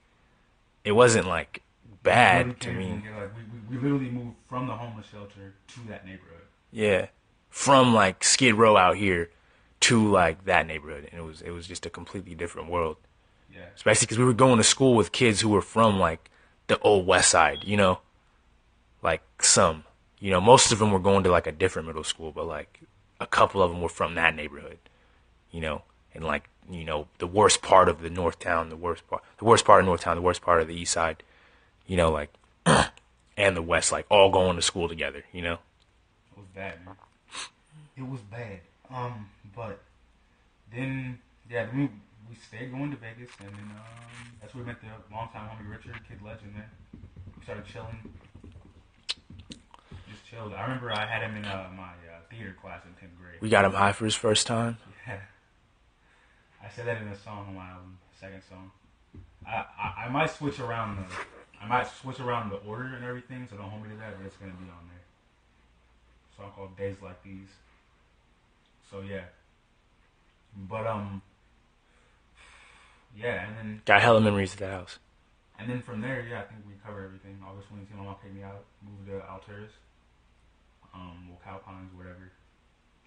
it wasn't like bad to me. Like, we literally moved from the homeless shelter to that neighborhood. Yeah, from like Skid Row out here to like that neighborhood, and it was just a completely different world. Yeah, especially because we were going to school with kids who were from like the old West Side, you know. Like some, you know, most of them were going to like a different middle school, but like a couple of them were from that neighborhood, you know, and like, you know, the worst part of the Northtown, the worst part of Northtown, the worst part of the East Side, you know, like, and the West, like all going to school together, you know. It was bad, man. It was bad. But then, yeah, we stayed going to Vegas, and then that's where we met the longtime homie Richard, Kid Legend, man. We started chilling. Just chilled. I remember I had him in my theater class in 10th grade. We got him high for his first time. Yeah. I said that in a song on my album, second song. I might switch around the order and everything, so don't hold me to that, but it's gonna be on there. A song called Days Like These. So yeah. But yeah, and then got hella memories at the house. And then from there, yeah, I think we covered everything. August 22, my mom paid me out, moved to Alturas, Cow Pines, whatever.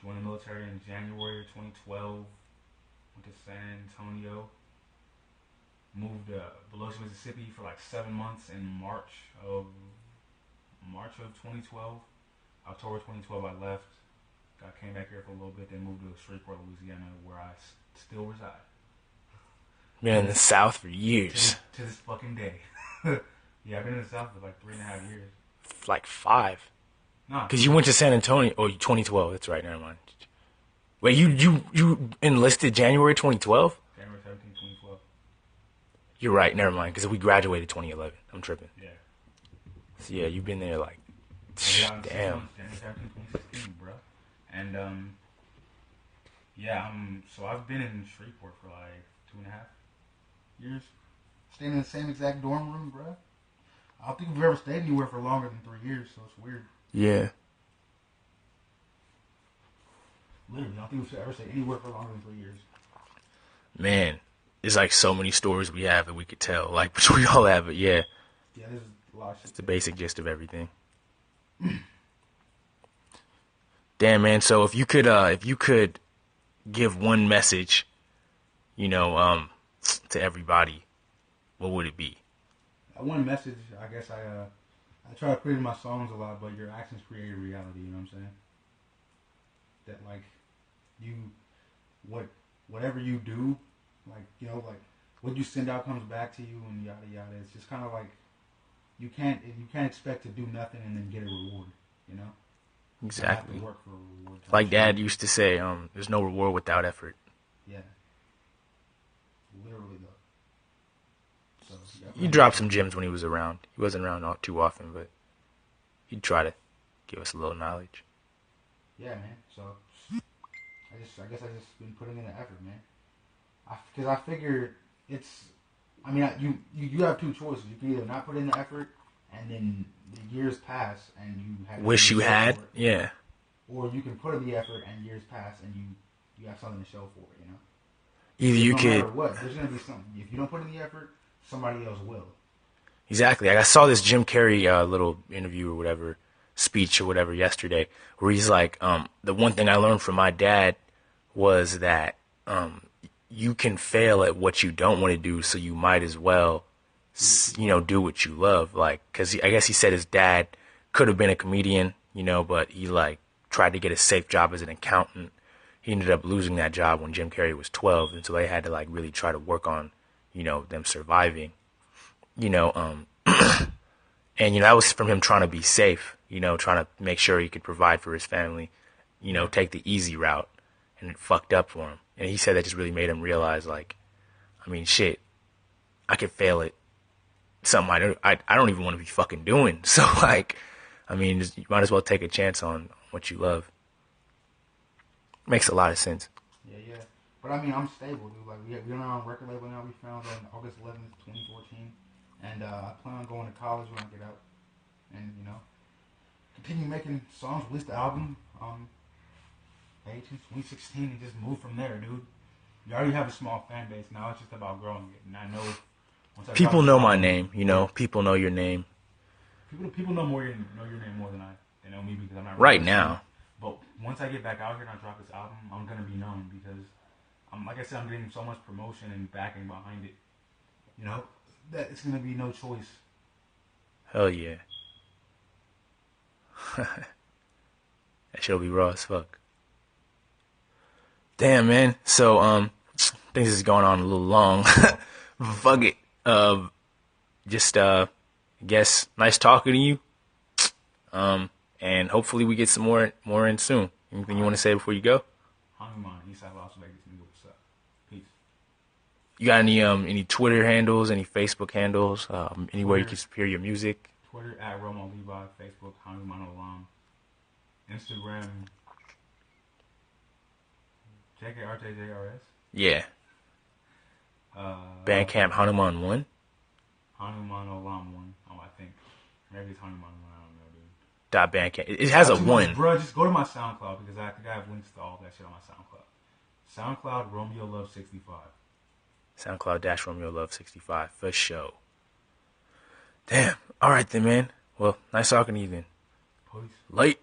Joined the military in January of 2012. Went to San Antonio. moved to Biloxi, Mississippi for like 7 months in March of 2012. October 2012, I left. I came back here for a little bit, then moved to Shreveport, Louisiana, where I still reside. Been in the South for years. To this fucking day. Yeah, I've been in the South for like 3.5 years. Like 5. Nah. Because you went to San Antonio. Oh, 2012. That's right. Never mind. Wait, you enlisted January 2012? January 17, 2012. You're right. Never mind. Because we graduated 2011. I'm tripping. Yeah. So yeah, you've been there like, damn. January 17, 2016, bro. And yeah, so I've been in Shreveport for like 2.5 years. Staying in the same exact dorm room, bro. I don't think we've ever stayed anywhere for longer than 3 years, so it's weird. Yeah. Literally, I don't think we've ever stayed anywhere for longer than 3 years. Man, there's like so many stories we have that we could tell. Like, between all that, but yeah. Yeah, there's a lot of shit. It's the basic gist of everything. Damn, man. So if you could give one message, to everybody, what would it be? One message, I guess I try to put it in my songs a lot, but your actions create a reality. You know what I'm saying? That like whatever you do, like what you send out comes back to you, and yada yada. It's just kind of like you can't expect to do nothing and then get a reward. You know? Exactly. You have to work for a reward. Like Dad used to say, there's no reward without effort. Yeah. Literally though. So he dropped some gems when he was around. He wasn't around all too often, but he'd try to give us a little knowledge. Yeah, man. So I guess I just been putting in the effort, man. Because I figure you have two choices. You can either not put in the effort, and then the years pass, and you have wish you had, yeah. Or you can put in the effort, and years pass, and you have something to show for it. You know. Either you could. No matter what, there's gonna be something. If you don't put in the effort, somebody else will. Exactly. Like I saw this Jim Carrey little interview or whatever, speech or whatever yesterday, where he's like, the one thing I learned from my dad was that you can fail at what you don't want to do, so you might as well, do what you love. Like, because I guess he said his dad could have been a comedian, but he like tried to get a safe job as an accountant. He ended up losing that job when Jim Carrey was 12, and so they had to like really try to work on, them surviving. And that was from him trying to be safe, trying to make sure he could provide for his family, take the easy route, and it fucked up for him. And he said that just really made him realize, like, shit, I could fail at something I don't even want to be fucking doing. So like, you might as well take a chance on what you love. Makes a lot of sense. Yeah. But I'm stable, dude. Like we're on our own record label now. We found on August 11th, 2014. And I plan on going to college when I get out, and continue making songs, release the album, 2016, and just move from there, dude. You already have a small fan base. Now it's just about growing it, and I know once people know my name. People know your name. People know your name more than they know me because I'm not right now. But once I get back out here and I drop this album, I'm gonna be known because like I said, I'm getting so much promotion and backing behind it. That it's gonna be no choice. Hell yeah. That shit'll be raw as fuck. Damn, man. So, I think this is going on a little long. Fuck it. I guess nice talking to you. And hopefully we get some more in soon. Anything you want to say before you go? Hanuman, Eastside Las Vegas, nigga, what's up? Peace. You got any Twitter handles, any Facebook handles, anywhere you can hear your music? Twitter at Romo Levi, Facebook Hanuman Olam, Instagram JKRTJRS. Yeah. Bandcamp Hanuman 1. Hanuman Olam 1. Oh, I think maybe it's Hanuman 1. I don't know, dude. Bandcamp. It has a 1. Bro, just go to my SoundCloud because I think I have links to all that shit on my SoundCloud. SoundCloud Romeo Love 65. SoundCloud Romeo Love 65 for sure. Damn. All right then, man. Well, nice talking to you then. Peace. Late.